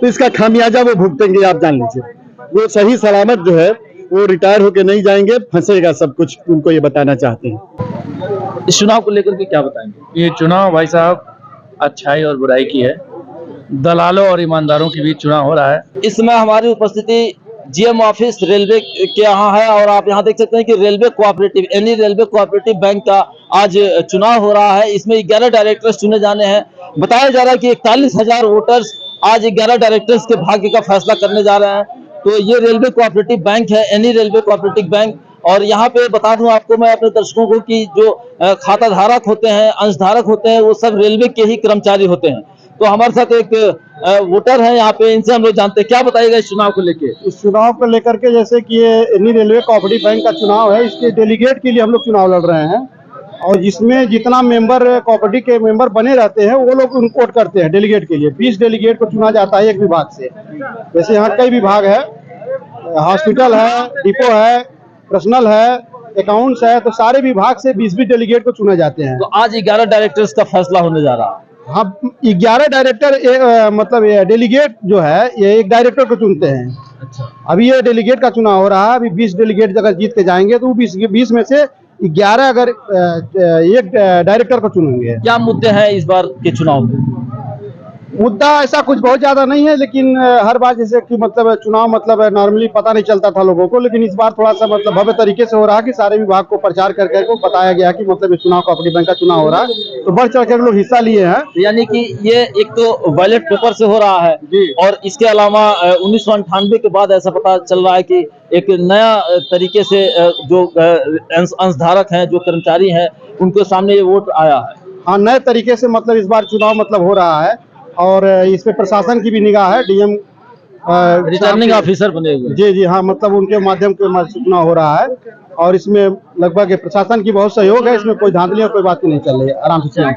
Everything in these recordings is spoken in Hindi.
तो इसका खामियाजा वो भुगतेंगे, आप जान लीजिए। वो सही सलामत जो है वो रिटायर होके नहीं जाएंगे, फंसेगा सब कुछ, उनको ये बताना चाहते हैं। इस चुनाव को लेकर के क्या बताएंगे? ये चुनाव भाई साहब अच्छाई और बुराई की है, दलालों और ईमानदारों के बीच चुनाव हो रहा है। इस समय हमारी उपस्थिति जीएम ऑफिस रेलवे के यहाँ है और आप यहाँ देख सकते हैं कि रेलवे कोऑपरेटिव यानी रेलवे कोऑपरेटिव बैंक का आज चुनाव हो रहा है। इसमें 11 डायरेक्टर्स चुने जाने हैं। बताया जा रहा है कि 41,000 वोटर्स आज 11 डायरेक्टर्स के भाग्य का फैसला करने जा रहे हैं। तो ये रेलवे कोऑपरेटिव बैंक है, एनी रेलवे कोऑपरेटिव बैंक। और यहाँ पे बता दूं आपको मैं अपने दर्शकों को कि जो खाता धारक होते हैं, अंशधारक होते हैं, वो सब रेलवे के ही कर्मचारी होते हैं। तो हमारे साथ एक वोटर है यहाँ पे, इनसे हम लोग जानते हैं क्या बताएगा इस चुनाव को लेके। इस चुनाव को लेकर के जैसे कि ये एनी रेलवे कोऑपरेटिव बैंक का चुनाव है, इसके डेलीगेट के लिए हम लोग चुनाव लड़ रहे हैं। और जिसमें जितना मेंबर कोऑपरेटिव के मेंबर बने रहते हैं वो लोग वोट करते हैं डेलीगेट के लिए। 20 डेलीगेट को चुना जाता है एक विभाग से। जैसे यहाँ कई विभाग है, हॉस्पिटल है, डिपो है, पर्सनल है, अकाउंट्स है, तो सारे विभाग से 20-20 डेलीगेट को चुने जाते हैं। तो आज 11 डायरेक्टर्स का फैसला होने जा रहा है। हाँ, 11 डायरेक्टर मतलब डेलीगेट जो है ये एक डायरेक्टर को चुनते हैं। अच्छा, अभी ये डेलीगेट का चुनाव हो रहा है। अभी 20 डेलीगेट अगर जीत के जाएंगे तो 20 में से 11 अगर एक डायरेक्टर को चुनेंगे। क्या मुद्दे हैं इस बार के चुनाव में? मुद्दा ऐसा कुछ बहुत ज्यादा नहीं है, लेकिन हर बार जैसे कि मतलब चुनाव मतलब नॉर्मली पता नहीं चलता था लोगों को, लेकिन इस बार थोड़ा सा मतलब भव्य तरीके से हो रहा है कि सारे विभाग को प्रचार करके को बताया गया कि मतलब इस चुनाव कोऑपरेटिव बैंक का चुनाव हो रहा है। तो बढ़ चढ़ कर लोग हिस्सा लिए हैं। यानी कि ये एक तो बैलेट पेपर से हो रहा है और इसके अलावा 1998 के बाद ऐसा पता चल रहा है कि एक नया तरीके से जो अंशधारक हैं, जो कर्मचारी हैं, उनके सामने ये वोट आया है। हाँ, नए तरीके से मतलब इस बार चुनाव मतलब हो रहा है और इस पे प्रशासन की भी निगाह है। डीएम रिटर्निंग ऑफिसर बने हुए। जी हाँ, मतलब उनके माध्यम से चुनाव हो रहा है और इसमें लगभग प्रशासन की बहुत सहयोग है। इसमें कोई धांधली और कोई बात नहीं चल रही है, आराम से चल।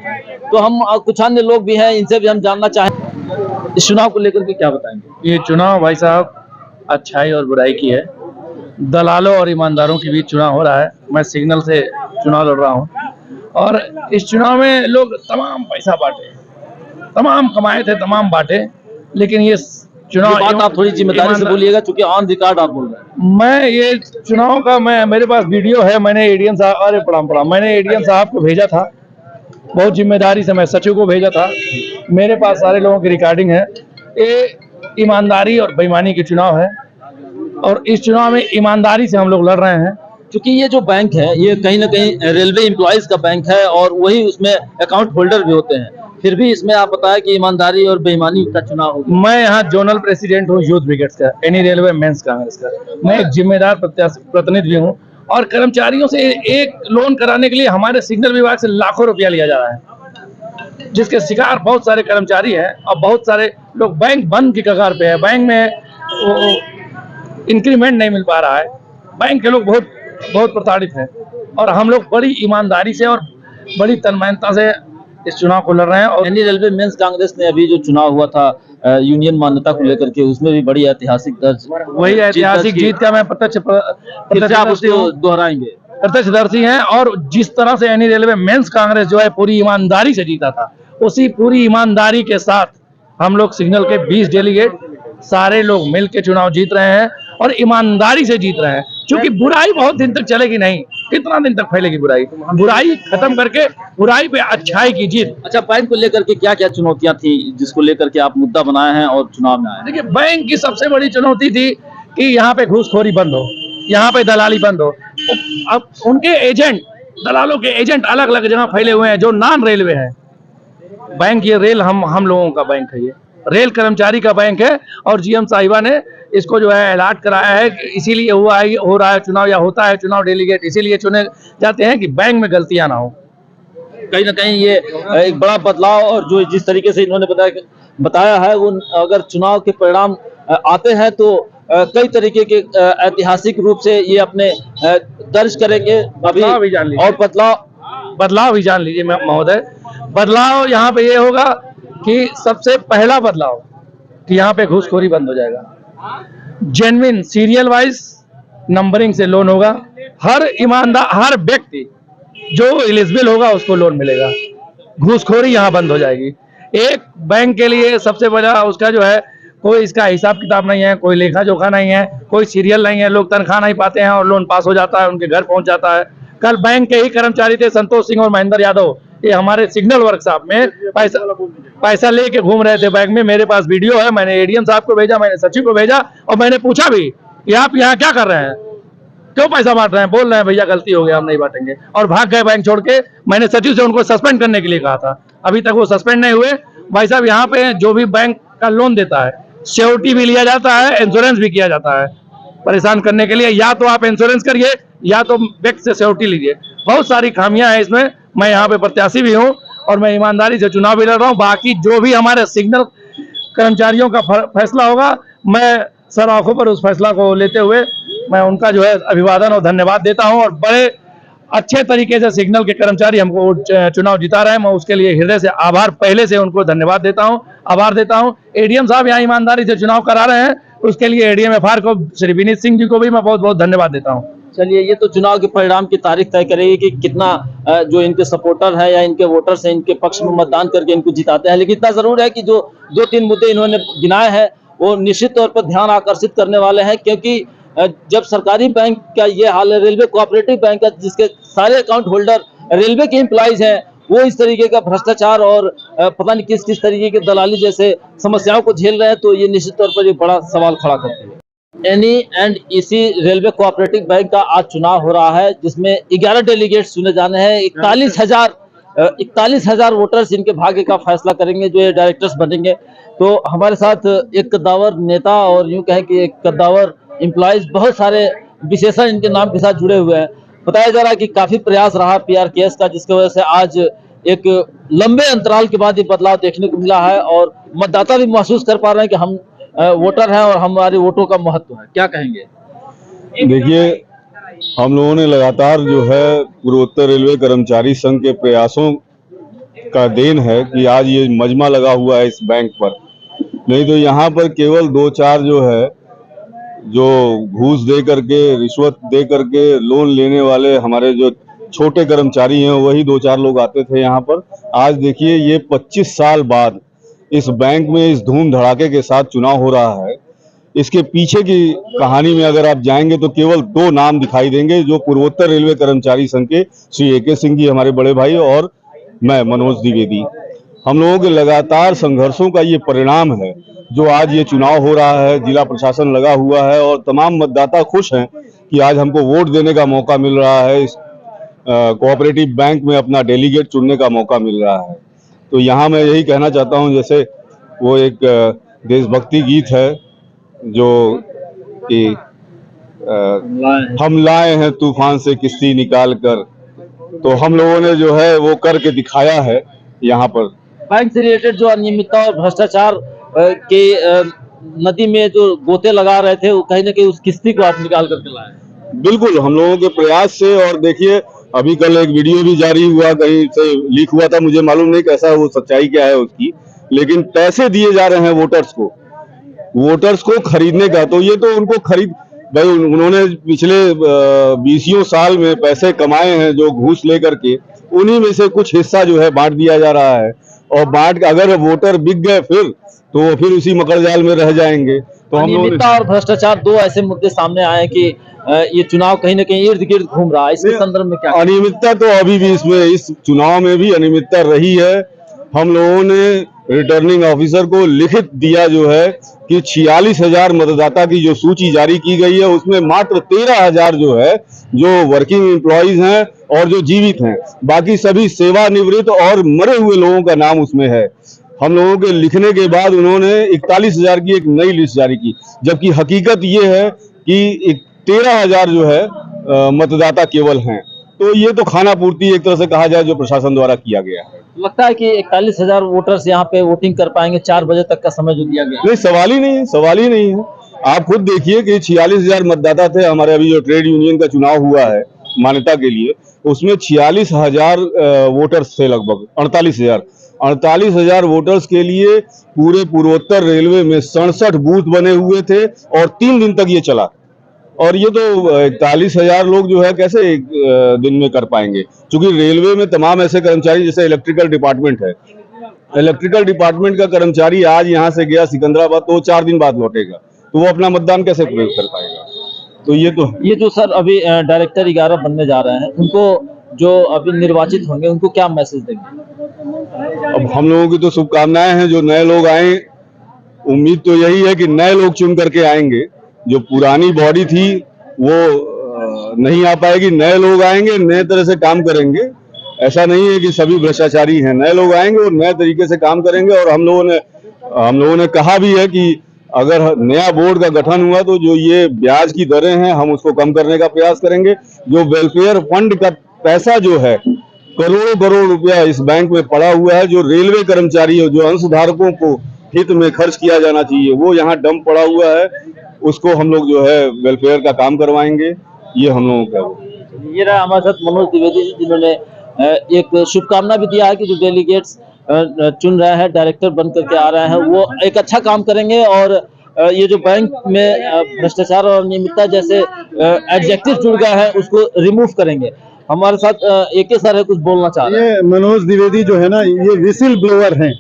तो हम कुछ अन्य लोग भी हैं, इनसे भी हम जानना चाहें इस चुनाव को लेकर के क्या बताएंगे। ये चुनाव भाई साहब अच्छाई और बुराई की है, दलालों और ईमानदारों के बीच चुनाव हो रहा है। मैं सिग्नल से चुनाव लड़ रहा हूँ और इस चुनाव में लोग तमाम पैसा बांटे, तमाम कमाए थे, तमाम बांटे, लेकिन ये चुनाव बात आप थोड़ी जिम्मेदारी से बोलिएगा क्योंकि ऑन रिकॉर्ड आप बोल रहे हैं। मैं ये चुनाव का मेरे पास वीडियो है। मैंने एडीएम साहब, अरे प्रणाम, मैंने एडीएम साहब को भेजा था, बहुत जिम्मेदारी से मैं सचिव को भेजा था। मेरे पास सारे लोगों की रिकॉर्डिंग है। ये ईमानदारी और बेईमानी के चुनाव है और इस चुनाव में ईमानदारी से हम लोग लड़ रहे हैं। क्योंकि ये जो बैंक है ये कहीं ना कहीं रेलवे एम्प्लॉइज का बैंक है और वही उसमें अकाउंट होल्डर भी होते हैं, फिर भी इसमें आप बताया कि ईमानदारी और बेईमानी का चुनाव होगा। मैं यहाँ जोनल प्रेसिडेंट हूँ यूथ ब्रिगेड्स का, एनी रेलवे मेंस कांग्रेस का। मैं एक जिम्मेदार प्रतिनिधि भी हूँ और कर्मचारियों से एक लोन कराने के लिए हमारे सिग्नल विभाग से लाखों रुपया लिया जा रहा है, जिसके शिकार बहुत सारे कर्मचारी हैं और बहुत सारे लोग बैंक बंद की कगार पे है। बैंक में इंक्रीमेंट नहीं मिल पा रहा है। बैंक के लोग बहुत प्रताड़ित हैं और हम लोग बड़ी ईमानदारी से और बड़ी तन्मयता से इस चुनाव को लड़ रहे हैं। और एनी रेलवे मेंस कांग्रेस ने अभी जो चुनाव हुआ था यूनियन मान्यता को लेकर के, उसमें भी बड़ी ऐतिहासिक वही ऐतिहासिक जीत का मैं दोहराएंगे, प्रत्यक्षदर्शी हैं। और जिस तरह से एनी रेलवे मेंस कांग्रेस जो है पूरी ईमानदारी से जीता था, उसी पूरी ईमानदारी के साथ हम लोग सिग्नल के 20 डेलीगेट सारे लोग मिलकर चुनाव जीत रहे हैं और ईमानदारी से जीत रहे हैं। क्योंकि बुराई बहुत दिन तक चलेगी नहीं, कितना दिन तक फैलेगी बुराई? बुराई खत्म करके बुराई पे अच्छाई की जीत। अच्छा, बैंक को लेकर के क्या क्या चुनौतियां थी जिसको लेकर के आप मुद्दा बनाए हैं और चुनाव में आए? देखिए, बैंक की सबसे बड़ी चुनौती थी कि यहाँ पे घूसखोरी बंद हो, यहाँ पे दलाली बंद हो। अब उनके एजेंट, दलालों के एजेंट अलग अलग जगह फैले हुए हैं जो नॉन रेलवे है। बैंक ये रेल हम लोगों का बैंक है, ये रेल कर्मचारी का बैंक है और जीएम साहिबा ने इसको जो है अलॉट कराया है। इसीलिए हो रहा है चुनाव, या होता है चुनाव डेलीगेट इसीलिए चुने जाते हैं कि बैंक में गलतियां ना हो। कहीं ना कहीं ये एक बड़ा बदलाव, और जो जिस तरीके से इन्होंने बताया है वो अगर चुनाव के परिणाम आते हैं तो कई तरीके के ऐतिहासिक रूप से ये अपने दर्ज करेंगे अभी। और बदलाव भी जान लीजिए महोदय। बदलाव यहाँ पे ये होगा कि सबसे पहला बदलाव कि यहाँ पे घूसखोरी बंद हो जाएगा। जेन्युइन सीरियल वाइज नंबरिंग से लोन होगा। हर ईमानदार, हर व्यक्ति जो एलिजिबल होगा उसको लोन मिलेगा। घूसखोरी यहाँ बंद हो जाएगी। एक बैंक के लिए सबसे बड़ा उसका जो है कोई इसका हिसाब किताब नहीं है, कोई लेखा जोखा नहीं है, कोई सीरियल नहीं है, लोग तनख्वाह नहीं पाते हैं और लोन पास हो जाता है, उनके घर पहुंच जाता है। कल बैंक के ही कर्मचारी थे संतोष सिंह और महेंद्र यादव, ये हमारे सिग्नल वर्कशॉप में पैसा लेके घूम रहे थे बैंक में। मेरे पास वीडियो है, मैंने एडीएम साहब को भेजा, मैंने सचिव को भेजा और मैंने पूछा भी कि आप यहाँ क्या कर रहे हैं, क्यों पैसा बांट रहे हैं? बोल रहे हैं भैया गलती हो गया, हम नहीं बांटेंगे, और भाग गए बैंक छोड़ के। मैंने सचिव से उनको सस्पेंड करने के लिए कहा था, अभी तक वो सस्पेंड नहीं हुए। भाई साहब यहाँ पे जो भी बैंक का लोन देता है सिक्योरिटी भी लिया जाता है, इंश्योरेंस भी किया जाता है परेशान करने के लिए। या तो आप इंश्योरेंस करिए या तो बैंक से सिक्योरिटी लीजिए। बहुत सारी खामियां हैं इसमें। मैं यहाँ पे प्रत्याशी भी हूँ और मैं ईमानदारी से चुनाव भी लड़ रहा हूँ। बाकी जो भी हमारे सिग्नल कर्मचारियों का फैसला होगा, मैं सर आंखों पर उस फैसला को लेते हुए मैं उनका जो है अभिवादन और धन्यवाद देता हूं। और बड़े अच्छे तरीके से सिग्नल के कर्मचारी हमको चुनाव जिता रहे हैं, मैं उसके लिए हृदय से आभार पहले से उनको धन्यवाद देता हूं, आभार देता हूं। एडीएम साहब यहाँ ईमानदारी से चुनाव करा रहे हैं, उसके लिए एडीएम एफआर को श्री विनीत सिंह जी को भी मैं बहुत बहुत धन्यवाद देता हूँ। चलिए, ये तो चुनाव के परिणाम की तारीख तय करेगी कि कितना जो इनके सपोर्टर है या इनके वोटर्स हैं इनके पक्ष में मतदान करके इनको जिताते हैं। लेकिन इतना जरूर है कि जो 2-3 मुद्दे इन्होंने गिनाए हैं वो निश्चित तौर पर ध्यान आकर्षित करने वाले हैं, क्योंकि जब सरकारी बैंक का ये हाल है, रेलवे कोऑपरेटिव बैंक का जिसके सारे अकाउंट होल्डर रेलवे के एम्प्लॉइज हैं, वो इस तरीके का भ्रष्टाचार और पता नहीं किस किस तरीके के दलाली जैसे समस्याओं को झेल रहे हैं, तो ये निश्चित तौर पर एक बड़ा सवाल खड़ा करती है। NE&EC रेलवे कोऑपरेटिव बैंक का आज चुनाव हो रहा है, जिसमें 11 डेलीगेट्स चुने जाने हैं। 41,000 वोटर्स इनके भाग्य का फैसला करेंगे, जो ये डायरेक्टर्स बनेंगे। तो हमारे साथ एक कद्दावर नेता और यूं कहें कि एक कद्दावर एम्प्लॉइज, बहुत सारे विशेषण इनके नाम के साथ जुड़े हुए हैं। बताया जा रहा है कि काफी प्रयास रहा PRKS का, जिसकी वजह से आज एक लंबे अंतराल के बाद ये बदलाव देखने को मिला है और मतदाता भी महसूस कर पा रहे हैं कि हम वोटर हैं और हमारे वोटों का महत्व है। क्या कहेंगे? देखिए, हम लोगों ने लगातार जो है पूर्वोत्तर रेलवे कर्मचारी संघ के प्रयासों का देन है कि आज ये मजमा लगा हुआ है इस बैंक पर। नहीं तो यहाँ पर केवल 2-4 जो है, जो घूस दे करके, रिश्वत दे करके लोन लेने वाले हमारे जो छोटे कर्मचारी हैं, वही 2-4 लोग आते थे यहाँ पर। आज देखिए, ये 25 साल बाद इस बैंक में इस धूम धड़ाके के साथ चुनाव हो रहा है। इसके पीछे की कहानी में अगर आप जाएंगे तो केवल 2 नाम दिखाई देंगे, जो पूर्वोत्तर रेलवे कर्मचारी संघ के श्री AK सिंह जी हमारे बड़े भाई और मैं मनोज द्विवेदी। हम लोगों के लगातार संघर्षों का ये परिणाम है जो आज ये चुनाव हो रहा है। जिला प्रशासन लगा हुआ है और तमाम मतदाता खुश हैं कि आज हमको वोट देने का मौका मिल रहा है, इस कोऑपरेटिव बैंक में अपना डेलीगेट चुनने का मौका मिल रहा है। तो यहाँ मैं यही कहना चाहता हूँ, जैसे वो एक देशभक्ति गीत है जो कि हम लाए हैं तूफान से किश्ती निकाल कर, तो हम लोगों ने जो है वो करके दिखाया है यहाँ पर। बैंक से रिलेटेड जो अनियमितता और भ्रष्टाचार के नदी में जो गोते लगा रहे थे, वो कहीं ना कहीं उस किश्ती को आप निकाल करके लाए। बिल्कुल, हम लोगों के प्रयास से। और देखिए, अभी कल एक वीडियो भी जारी हुआ, कहीं से लीक हुआ था, मुझे मालूम नहीं कैसा वो सच्चाई क्या है उसकी, लेकिन पैसे दिए जा रहे हैं वोटर्स को खरीदने का। तो ये तो उनको खरीद भाई, उन्होंने पिछले 20 साल में पैसे कमाए हैं जो घूस लेकर के, उन्हीं में से कुछ हिस्सा जो है बांट दिया जा रहा है। और बांट, अगर वोटर बिक गए तो फिर उसी मकड़जाल में रह जाएंगे। तो हम लोग और भ्रष्टाचार 2 ऐसे मुद्दे सामने आए कि ये चुनाव कहीं ना कहीं इर्द गिर्द घूम रहा है। इसके संदर्भ में क्या? अनियमितता तो अभी भी इस चुनाव में भी अनियमितता रही है। हम लोगों ने रिटर्निंग ऑफिसर को लिखित दिया जो है कि 46,000 मतदाता की जो सूची जारी की गई है, उसमें मात्र 13,000 जो है जो वर्किंग एम्प्लॉइज हैं और जो जीवित हैं, बाकी सभी सेवानिवृत्त और मरे हुए लोगों का नाम उसमें है। हम लोगों के लिखने के बाद उन्होंने 41,000 की एक नई लिस्ट जारी की, जबकि हकीकत ये है कि 13,000 जो है मतदाता केवल हैं। तो ये तो खाना पूर्ति एक तरह से कहा जाए जो प्रशासन द्वारा किया गया है। लगता है कि 41,000 वोटर्स यहाँ पे वोटिंग कर पाएंगे 4 बजे तक का समय जो दिया गया? नहीं, सवाल ही नहीं है। आप खुद देखिए कि 46,000 मतदाता थे। हमारे अभी जो ट्रेड यूनियन का चुनाव हुआ है मान्यता के लिए, उसमें 46,000 वोटर्स थे, लगभग 48,000 वोटर्स के लिए पूरे पूर्वोत्तर रेलवे में 67 बूथ बने हुए थे और 3 दिन तक ये चला। और ये तो 41,000 लोग जो है कैसे एक दिन में कर पाएंगे, क्योंकि रेलवे में तमाम ऐसे कर्मचारी, जैसे इलेक्ट्रिकल डिपार्टमेंट है, इलेक्ट्रिकल डिपार्टमेंट का कर्मचारी आज यहाँ से गया सिकंदराबाद तो वो 4 दिन बाद लौटेगा, तो वो अपना मतदान कैसे प्रयोग कर पाएगा? तो ये जो सर अभी डायरेक्टर 11 बनने जा रहे हैं, उनको जो अभी निर्वाचित होंगे उनको क्या मैसेज देंगे? अब हम लोगों की तो शुभकामनाएं हैं, जो नए लोग आए, उम्मीद तो यही है कि नए लोग चुन करके आएंगे। जो पुरानी बॉडी थी वो नहीं आ पाएगी, नए लोग आएंगे, नए तरह से काम करेंगे। ऐसा नहीं है कि सभी भ्रष्टाचारी हैं, नए लोग आएंगे और नए तरीके से काम करेंगे। और हम लोगों ने कहा भी है कि अगर नया बोर्ड का गठन हुआ तो जो ये ब्याज की दरें हैं हम उसको कम करने का प्रयास करेंगे। जो वेलफेयर फंड का पैसा जो है करोड़ों करोड़ रुपया इस बैंक में पड़ा हुआ है, जो रेलवे कर्मचारी है, जो अंशधारकों को हित में खर्च किया जाना चाहिए, वो यहाँ डंप पड़ा हुआ है, उसको हम लोग जो है वेलफेयर का काम करवाएंगे। ये हम लोगों का ये रहा हमारे साथ मनोज द्विवेदी जी, जिन्होंने एक शुभकामना भी दिया है कि जो डेलीगेट्स चुन रहे हैं, डायरेक्टर बन करके आ रहे हैं, वो एक अच्छा काम करेंगे और ये जो बैंक में भ्रष्टाचार और अनियमितता जैसे एडजेक्टिव जुड़ गए हैं उसको रिमूव करेंगे। हमारे साथ AK सर है, कुछ बोलना चाह रहे हैं। ये मनोज द्विवेदी जो है ना, ये विसिल ब्लोअर हैं,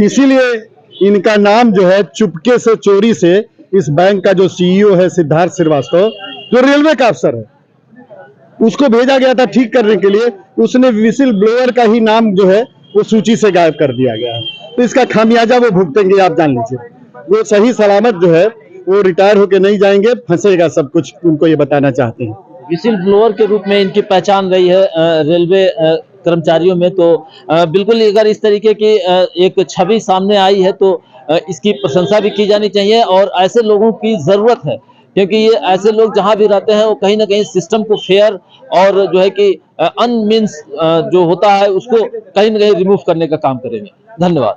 इसीलिए इनका नाम जो है चुपके से चोरी से इस बैंक का जो CEO है सिद्धार्थ श्रीवास्तव, जो रेलवे का अफसर है, उसको भेजा गया था ठीक करने के लिए। उसने विसिल ब्लोअर का ही नाम जो है वो सूची से गायब कर दिया गया है, तो इसका खामियाजा वो भुगतेंगे, आप जान लीजिए। वो सही सलामत जो है वो रिटायर होके नहीं जाएंगे, फंसेगा सब कुछ, उनको ये बताना चाहते हैं। विसिल ब्लोअर के रूप में इनकी पहचान रही है रेलवे कर्मचारियों में, तो बिल्कुल अगर इस तरीके की एक छवि सामने आई है तो इसकी प्रशंसा भी की जानी चाहिए। और ऐसे लोगों की जरूरत है, क्योंकि ये ऐसे लोग जहां भी रहते हैं वो कहीं ना कहीं सिस्टम को फेयर और जो है कि अनमीन्स जो होता है उसको कहीं ना कहीं रिमूव करने का काम करेंगे। धन्यवाद।